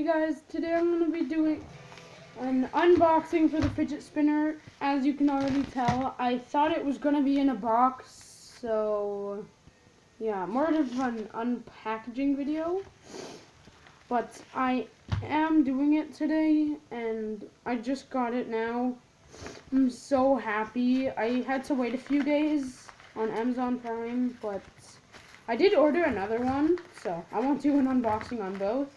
Hey guys, today I'm going to be doing an unboxing for the fidget spinner. As you can already tell, I thought it was going to be in a box, so yeah, more of an unpackaging video. But I am doing it today, and I just got it now. I'm so happy. I had to wait a few days on Amazon Prime, but I did order another one, so I won't do an unboxing on both.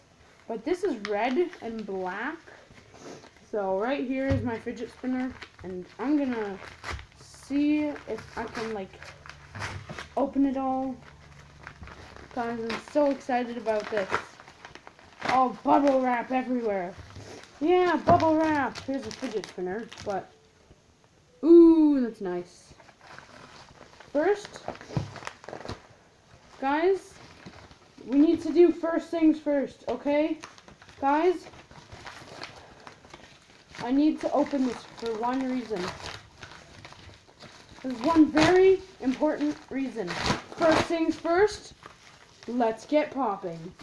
But this is red and black. So right here is my fidget spinner, and I'm gonna see if I can like open it all. Guys, I'm so excited about this. Oh, bubble wrap everywhere. Yeah, bubble wrap. Here's a fidget spinner, but ooh, that's nice. First, guys, we need to do first things first, okay? Guys, I need to open this for one reason. There's one very important reason. First things first, let's get popping.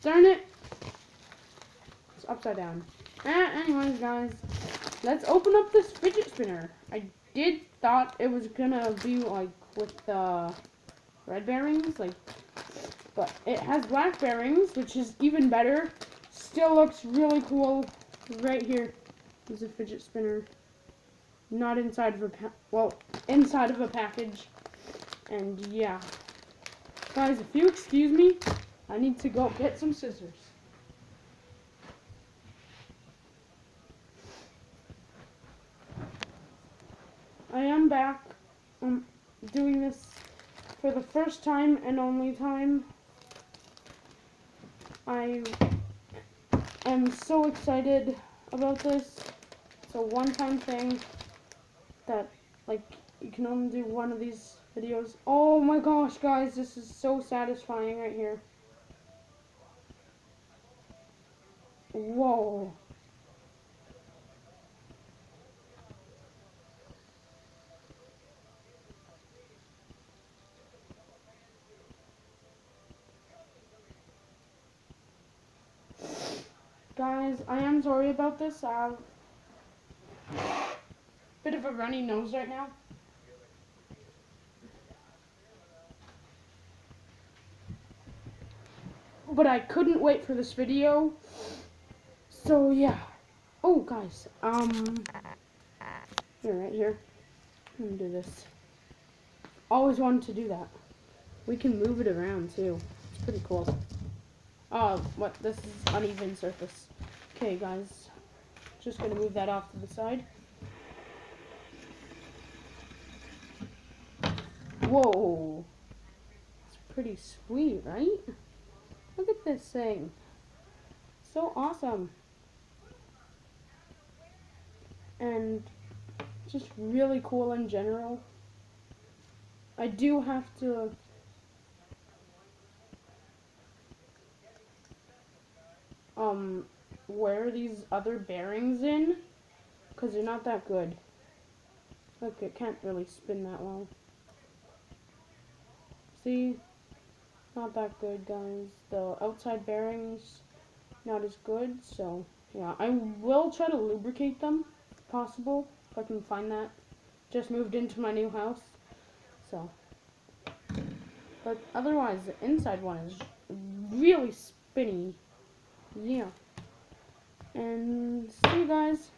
Darn it. It's upside down. Anyways, guys, let's open up this fidget spinner. I thought it was gonna be like with the red bearings, but it has black bearings, which is even better. Still looks really cool. Right here is a fidget spinner, not inside of inside of a package. And yeah, guys, if you excuse me, I need to go get some scissors. I am back. I'm doing this for the first time and only time. I am so excited about this. It's a one-time thing that, like, you can only do one of these videos. Oh my gosh, guys, this is so satisfying right here. Whoa. Guys, I am sorry about this. I have a bit of a runny nose right now. But I couldn't wait for this video. So yeah. Oh guys, here, right here. I'm gonna do this. Always wanted to do that. We can move it around too. It's pretty cool. Oh, what? This is uneven surface. Okay, guys. Just gonna move that off to the side. Whoa. It's pretty sweet, right? Look at this thing. So awesome. And just really cool in general. I do have to wear these other bearings in, because they're not that good. Look, it can't really spin that well. See? Not that good, guys. The outside bearings, not as good, so yeah. I will try to lubricate them, if possible, if I can find that. Just moved into my new house, so. But otherwise, the inside one is really spinny. Yeah. And see you guys.